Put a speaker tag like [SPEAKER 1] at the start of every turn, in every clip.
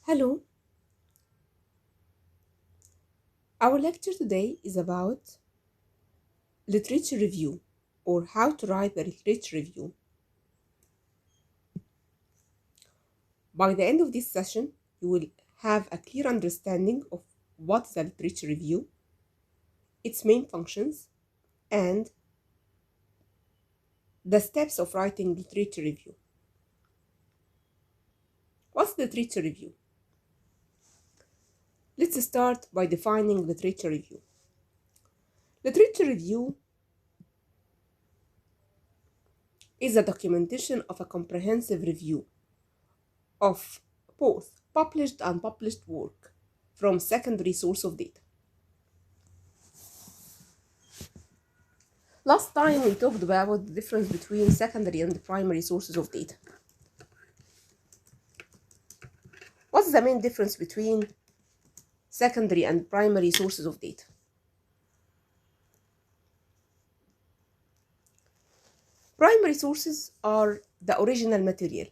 [SPEAKER 1] Hello, our lecture today is about literature review or how to write the literature review. By the end of this session, you will have a clear understanding of what is a literature review, its main functions, and the steps of writing literature review. What's literature review? Let's start by defining literature review. Literature review is a documentation of a comprehensive review of both published and unpublished work from secondary source of data. Last time we talked about the difference between secondary and primary sources of data. What's the main difference between secondary and primary sources of data? Primary sources are the original material.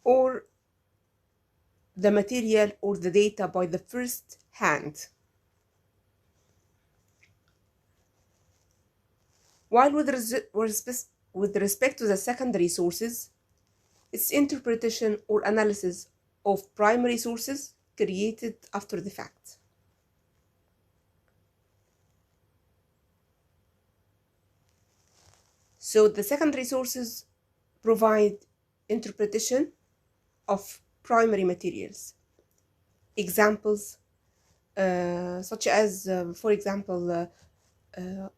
[SPEAKER 1] Or the material or the data by the first hand. While with respect to the secondary sources, it's interpretation or analysis of primary sources created after the fact. So the secondary sources provide interpretation of primary materials. Examples such as, for example,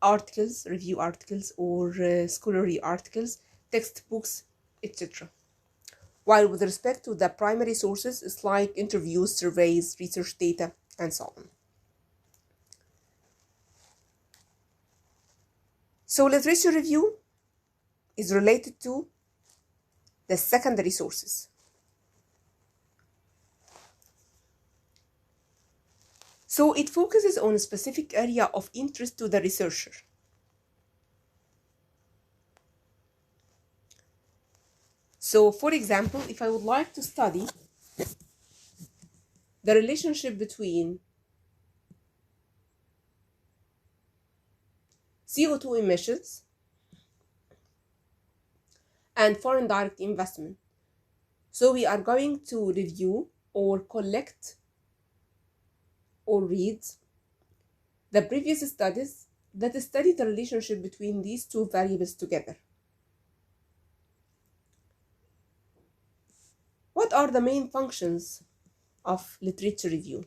[SPEAKER 1] articles, review articles, or scholarly articles, textbooks, etc. While with respect to the primary sources, it's like interviews, surveys, research data, and so on. So literature review is related to the secondary sources. So it focuses on a specific area of interest to the researcher. So for example, if I would like to study the relationship between CO2 emissions and foreign direct investment, so we are going to review or collect or read the previous studies that study the relationship between these two variables together. What are the main functions of literature review?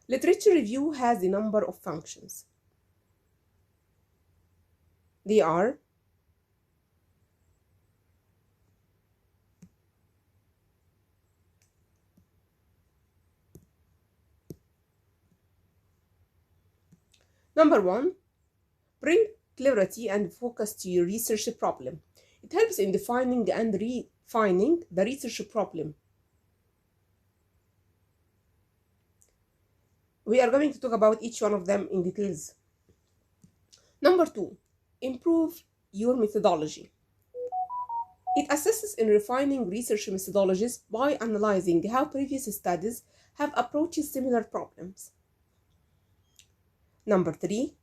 [SPEAKER 1] Literature review has a number of functions. They are number one, bring clarity and focus to your research problem. It helps in defining and refining the research problem. We are going to talk about each one of them in details. Number two, improve your methodology. It assists in refining research methodologies by analyzing how previous studies have approached similar problems. Number three,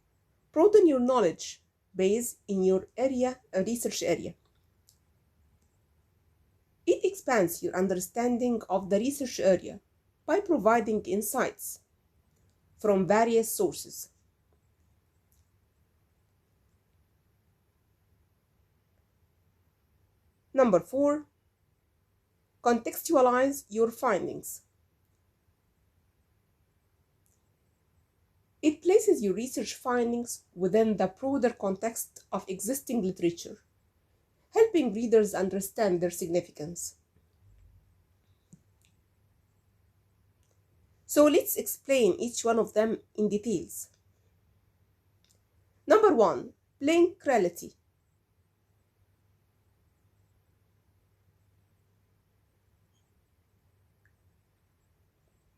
[SPEAKER 1] broaden your knowledge base in your research area. It expands your understanding of the research area by providing insights from various sources. Number four, contextualize your findings. It places your research findings within the broader context of existing literature, helping readers understand their significance. So let's explain each one of them in details. Number one, blank clarity.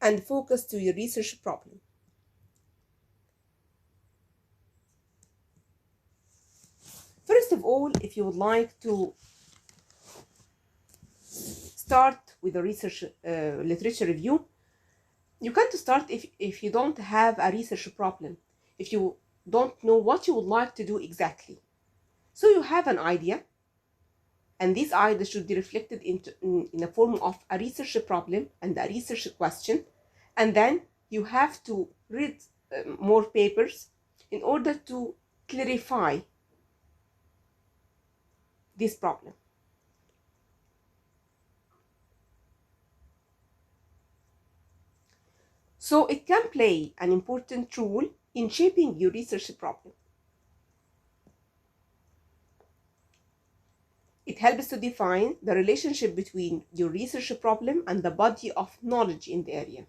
[SPEAKER 1] and focus to your research problem. First of all, if you would like to start with a research literature review, you can't start if you don't have a research problem, if you don't know what you would like to do exactly. So you have an idea, and this idea should be reflected in a form of a research problem and a research question, and then you have to read more papers in order to clarify this problem. So it can play an important role in shaping your research problem. It helps to define the relationship between your research problem and the body of knowledge in the area.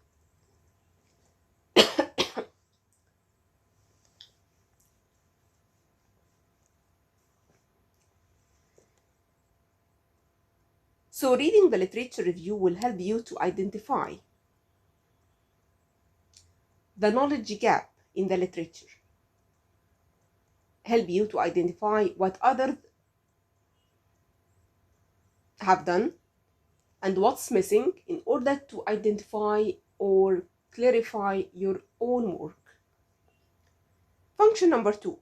[SPEAKER 1] So reading the literature review will help you to identify the knowledge gap in the literature, help you to identify what others have done and what's missing in order to identify or clarify your own work. Function number 2,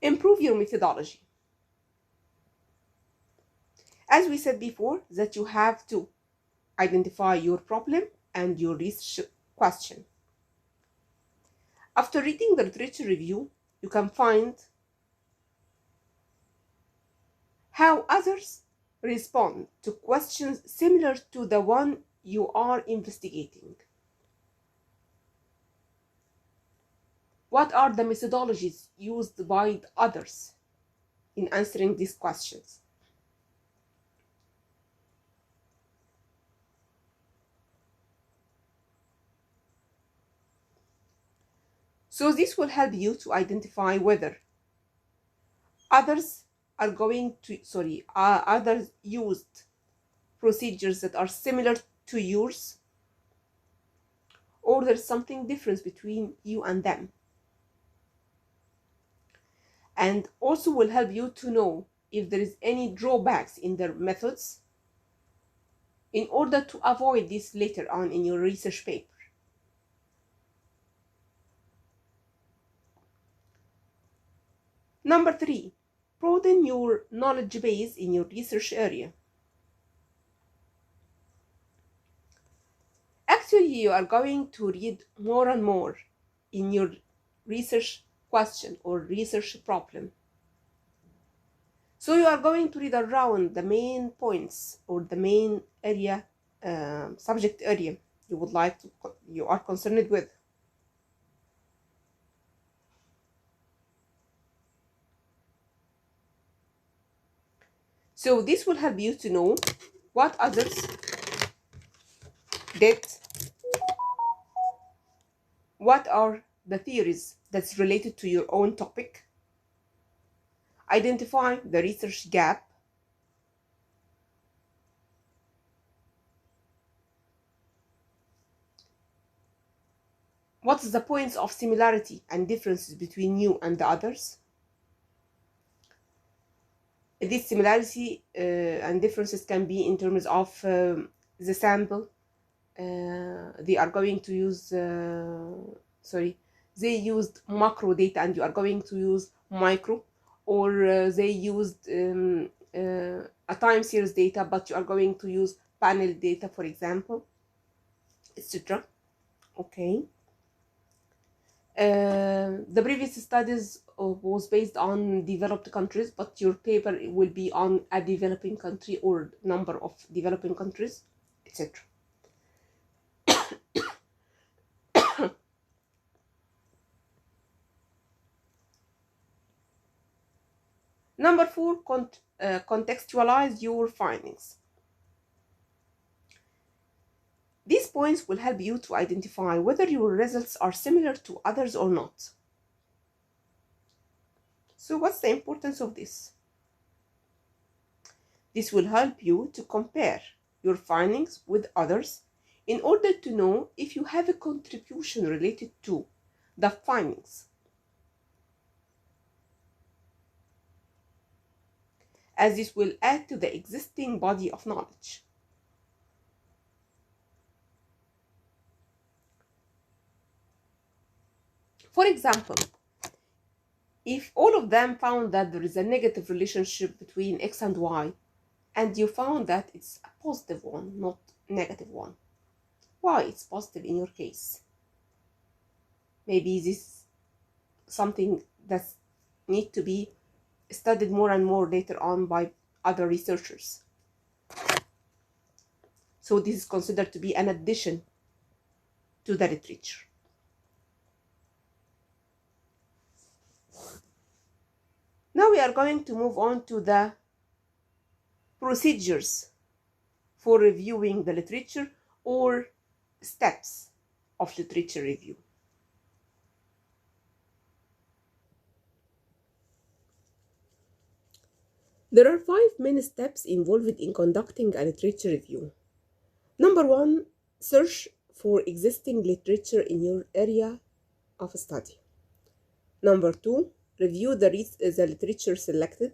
[SPEAKER 1] improve your methodology. As we said before, that you have to identify your problem and your research question. After reading the literature review, you can find how others respond to questions similar to the one you are investigating. What are the methodologies used by others in answering these questions? So this will help you to identify whether others used procedures that are similar to yours, or there's something different between you and them. And also will help you to know if there is any drawbacks in their methods in order to avoid this later on in your research paper. Number 3, broaden your knowledge base in your research area. Actually, you are going to read more and more in your research question or research problem. So you are going to read around the main points or the main area, subject area you are concerned with. So this will help you to know what others did, what are the theories that's related to your own topic, identify the research gap, what's the points of similarity and differences between you and the others. This similarity and differences can be in terms of the sample. They are going to use, they used macro data and you are going to use micro, or they used a time series data, but you are going to use panel data, for example, etc. Okay. The previous studies was based on developed countries, but your paper will be on a developing country or number of developing countries, etc. Number 4, contextualize your findings. These points will help you to identify whether your results are similar to others or not. So what's the importance of this? This will help you to compare your findings with others in order to know if you have a contribution related to the findings, as this will add to the existing body of knowledge. For example, if all of them found that there is a negative relationship between X and Y, and you found that it's a positive one, not negative one, why it's positive in your case? Maybe this is something that needs to be studied more and more later on by other researchers. So this is considered to be an addition to the literature. Now we are going to move on to the procedures for reviewing the literature or steps of literature review. There are 5 main steps involved in conducting a literature review. Number 1, search for existing literature in your area of study. Number 2, review the literature selected.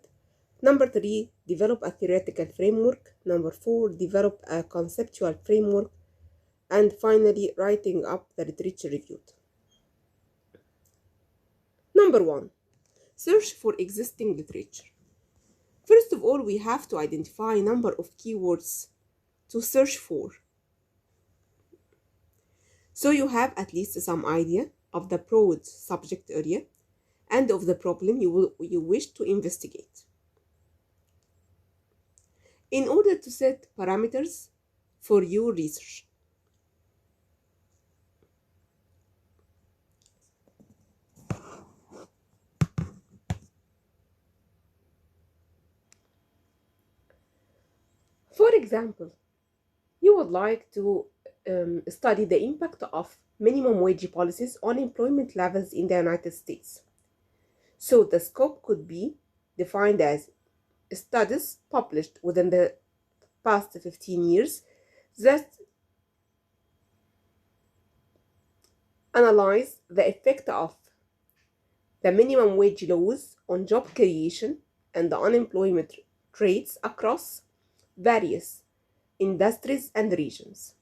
[SPEAKER 1] Number 3, develop a theoretical framework. Number 4, develop a conceptual framework. And finally, writing up the literature reviewed. Number 1, search for existing literature. First of all, we have to identify a number of keywords to search for, so you have at least some idea of the broad subject area and of the problem you wish to investigate. In order to set parameters for your research, for example, you would like to study the impact of minimum wage policies on employment levels in the United States. So the scope could be defined as studies published within the past 15 years that analyze the effect of the minimum wage laws on job creation and the unemployment rates across various industries and regions.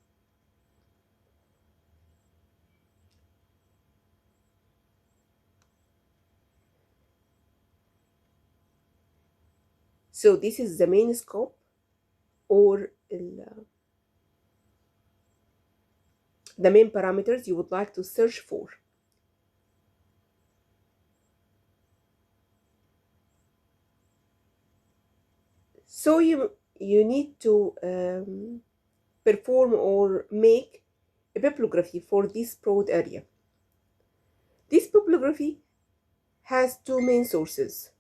[SPEAKER 1] So this is the main scope or the main parameters you would like to search for. So you need to perform or make a bibliography for this broad area. This bibliography has 2 main sources,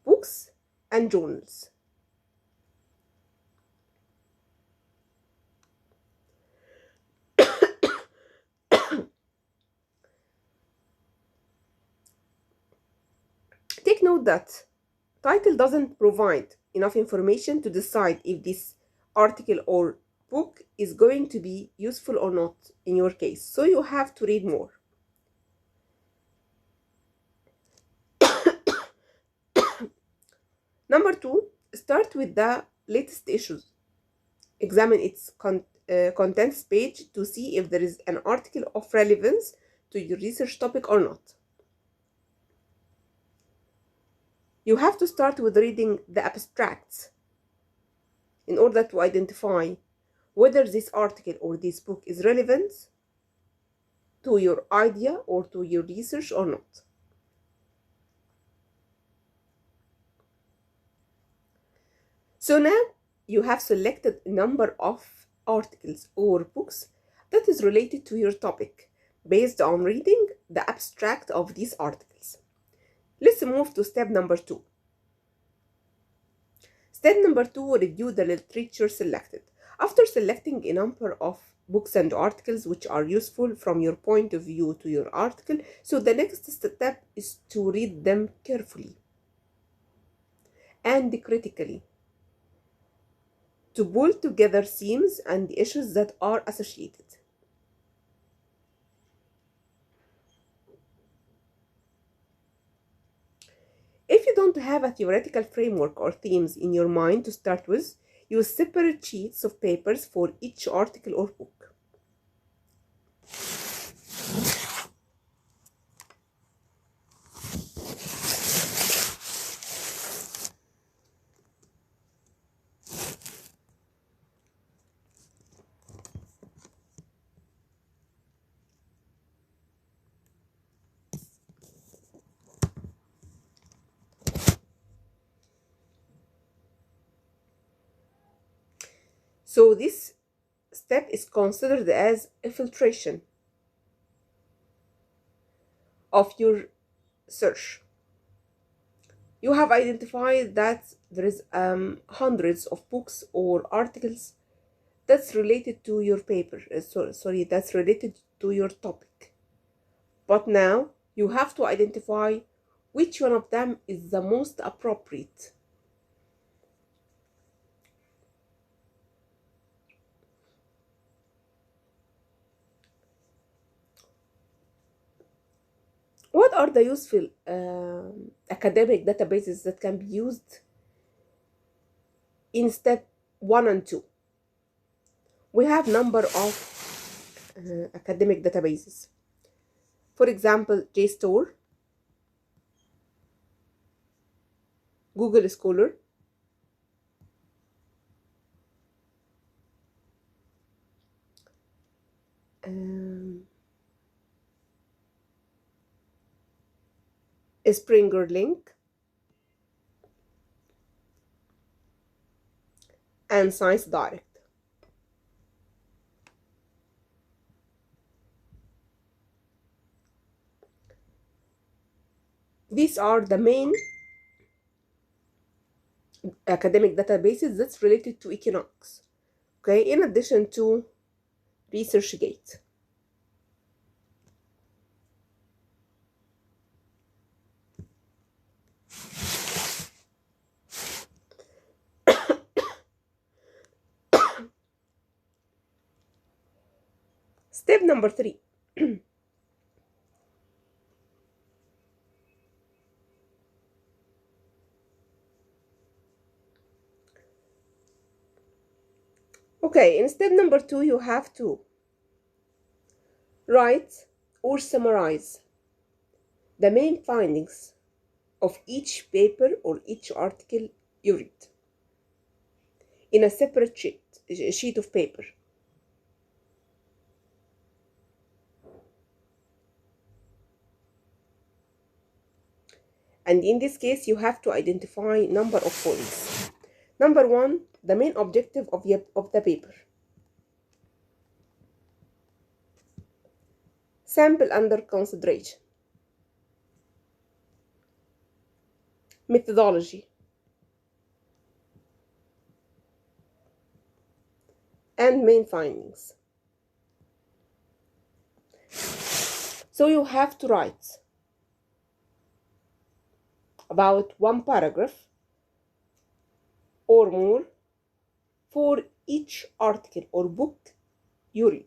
[SPEAKER 1] books and journals. Take note that title doesn't provide enough information to decide if this article or book is going to be useful or not in your case, so you have to read more. Number 2, start with the latest issues. Examine its contents page to see if there is an article of relevance to your research topic or not. You have to start with reading the abstracts in order to identify whether this article or this book is relevant to your idea or to your research or not. So now you have selected a number of articles or books that is related to your topic based on reading the abstract of these articles. Let's move to step number 2. Step number 2, review the literature selected. After selecting a number of books and articles which are useful from your point of view to your article, so the next step is to read them carefully and critically. to pull together themes and issues that are associated. If you don't have a theoretical framework or themes in your mind to start with, use separate sheets of papers for each article or book. So this step is considered as a filtration of your search. You have identified that there is hundreds of books or articles that's related to your paper. That's related to your topic. But now you have to identify which one of them is the most appropriate. What are the useful academic databases that can be used in step 1 and 2? We have number of academic databases. For example, JSTOR, Google Scholar, Springer Link, and Science Direct. These are the main academic databases that's related to economics. Okay, in addition to ResearchGate. Step number 3. Okay, in step number 2, you have to write or summarize the main findings of each paper or each article you read in a separate sheet of paper. And in this case, you have to identify number of points. Number 1, the main objective of the paper. Sample under consideration. Methodology. And main findings. So you have to write about 1 paragraph or more for each article or book you read.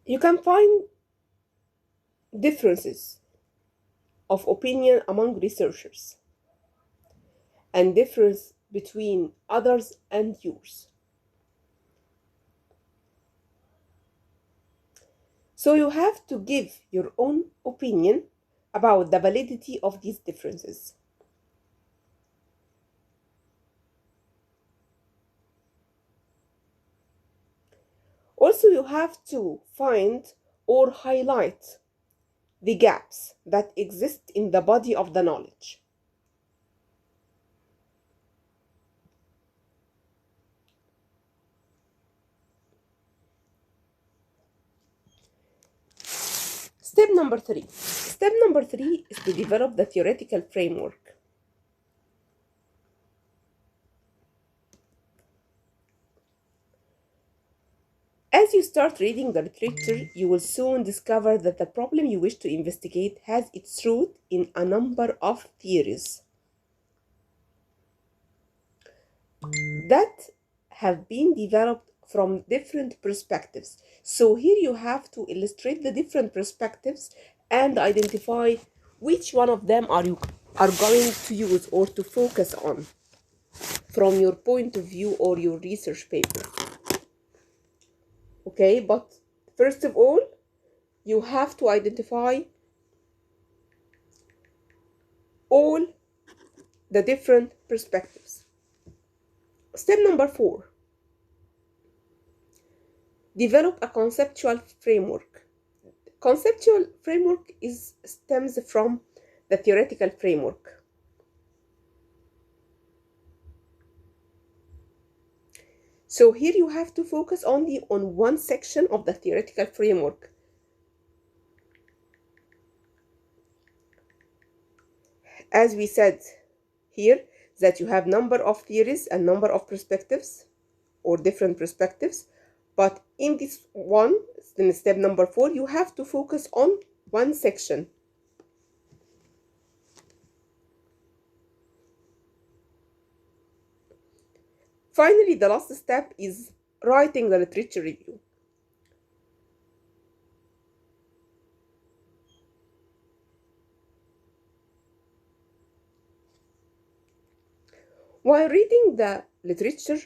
[SPEAKER 1] You can find differences of opinion among researchers and difference between others and yours. So you have to give your own opinion about the validity of these differences. Also, you have to find or highlight the gaps that exist in the body of the knowledge. Step number 3. Step number 3 is to develop the theoretical framework. As you start reading the literature, you will soon discover that the problem you wish to investigate has its root in a number of theories that have been developed from different perspectives. So here you have to illustrate the different perspectives and identify which one of them you are going to use or to focus on from your point of view or your research paper. Okay, but first of all, you have to identify all the different perspectives. Step number 4, develop a conceptual framework. Conceptual framework stems from the theoretical framework. So here you have to focus only on one section of the theoretical framework. As we said here, that you have number of theories and number of perspectives or different perspectives, but in this one, in step number 4, you have to focus on one section. Finally, the last step is writing the literature review. While reading the literature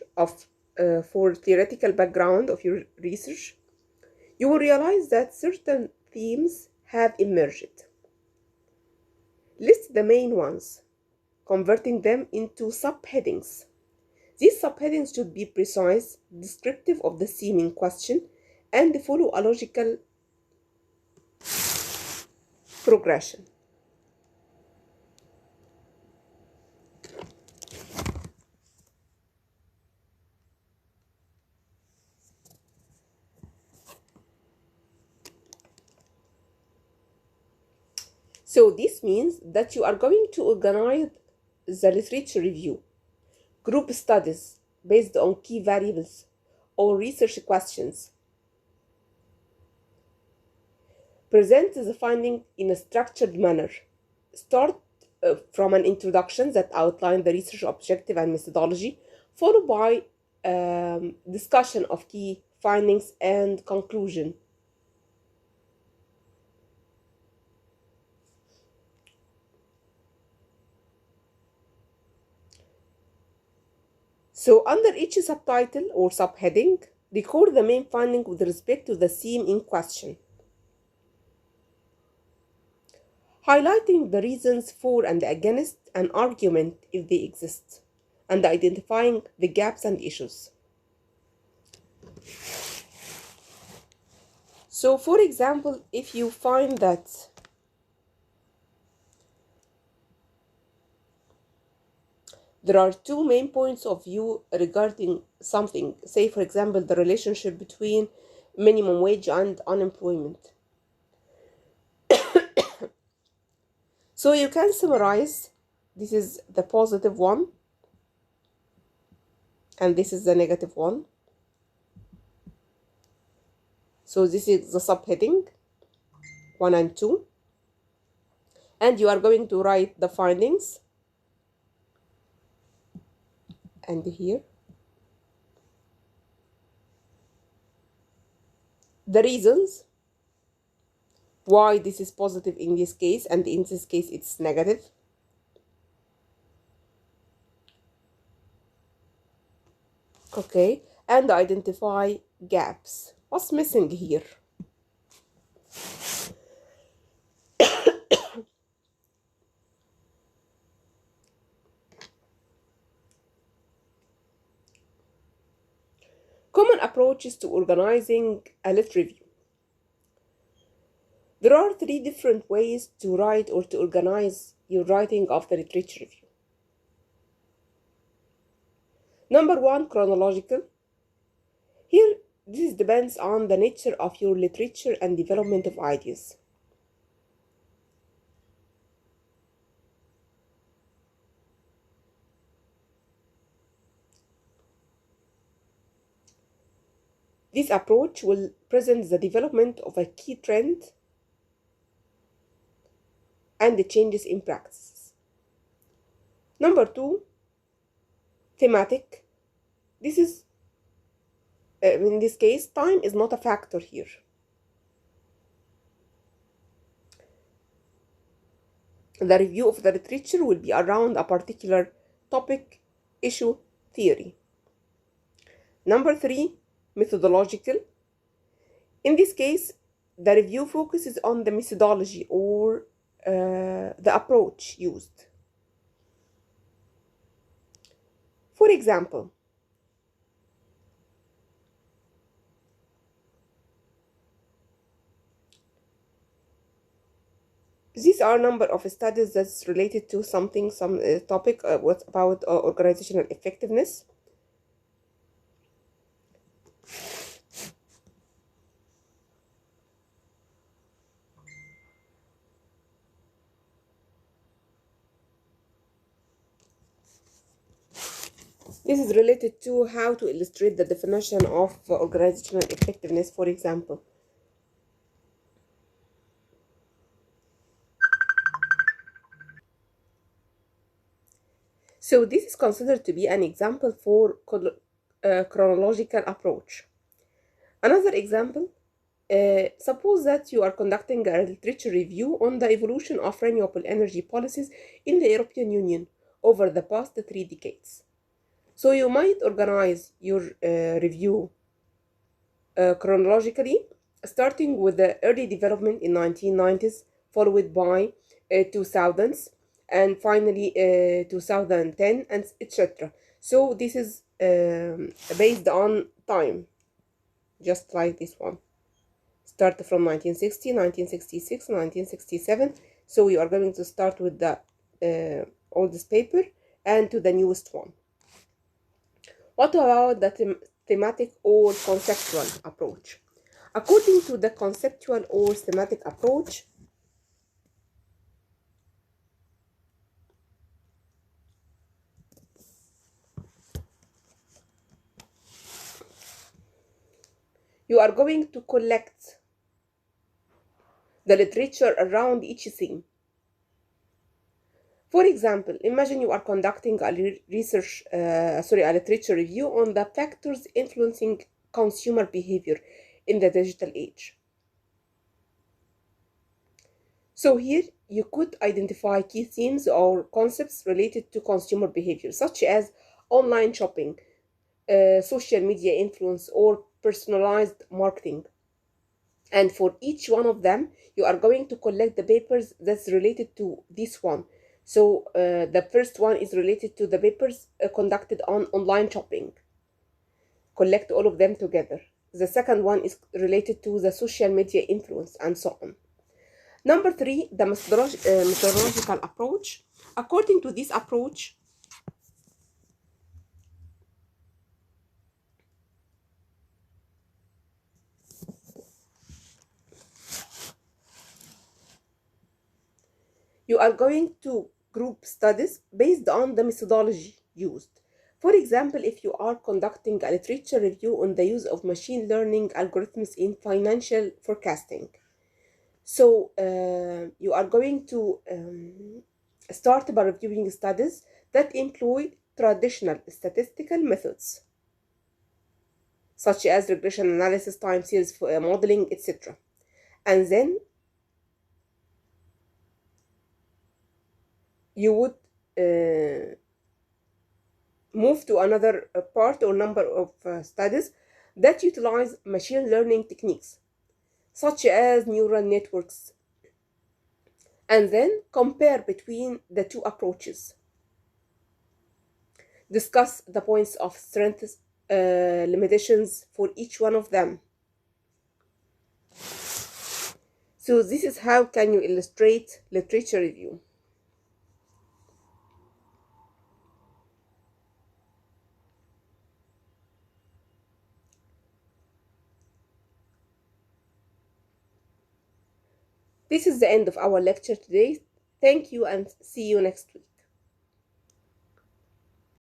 [SPEAKER 1] for theoretical background of your research, you will realize that certain themes have emerged. List the main ones, converting them into subheadings. These subheadings should be precise, descriptive of the theme in question, and follow a logical progression. So this means that you are going to organize the literature review, group studies based on key variables or research questions. Present the finding in a structured manner. Start from an introduction that outlines the research objective and methodology, followed by discussion of key findings and conclusion. So under each subtitle or subheading, record the main finding with respect to the theme in question, highlighting the reasons for and against an argument if they exist, and identifying the gaps and issues. So for example, if you find that there are two main points of view regarding something, say for example the relationship between minimum wage and unemployment. So you can summarize, this is the positive one and this is the negative one. So this is the subheading 1 and 2, and you are going to write the findings and here the reasons why this is positive in this case and in this case it's negative. Okay, and identify gaps. What's missing here? Common approaches to organizing a lit review. There are 3 different ways to write or to organize your writing of the literature review. Number 1, chronological. Here, this depends on the nature of your literature and development of ideas. This approach will present the development of a key trend and the changes in practices. Number two, thematic. This is, in this case, time is not a factor here. The review of the literature will be around a particular topic, issue, theory. Number three, methodological. In this case, the review focuses on the methodology or the approach used. For example, these are a number of studies that's related to some topic, what's about organizational effectiveness. This is related to how to illustrate the definition of organizational effectiveness, for example. So this is considered to be an example for chronological approach. Another example, suppose that you are conducting a literature review on the evolution of renewable energy policies in the European Union over the past 3 decades. So you might organize your review chronologically, starting with the early development in 1990s, followed by 2000s, and finally 2010, and etc. So this is based on time, just like this one. Start from 1960, 1966, 1967. So you are going to start with the oldest paper and to the newest one. What about the thematic or conceptual approach? According to the conceptual or thematic approach, you are going to collect the literature around each theme. For example, imagine you are conducting a literature review on the factors influencing consumer behavior in the digital age. So here you could identify key themes or concepts related to consumer behavior, such as online shopping, social media influence, or personalized marketing. And for each one of them, you are going to collect the papers that's related to this one. So the first one is related to the papers conducted on online shopping. Collect all of them together. The second one is related to the social media influence, and so on. Number three, the methodological approach. According to this approach, you are going to group studies based on the methodology used. For example, if you are conducting a literature review on the use of machine learning algorithms in financial forecasting, so you are going to start by reviewing studies that employ traditional statistical methods, such as regression analysis, time series modeling, etc. And then you would move to another part or number of studies that utilize machine learning techniques, such as neural networks, and then compare between the two approaches. Discuss the points of strengths, limitations for each one of them. So this is how can you illustrate literature review. This is the end of our lecture today. Thank you and see you next week.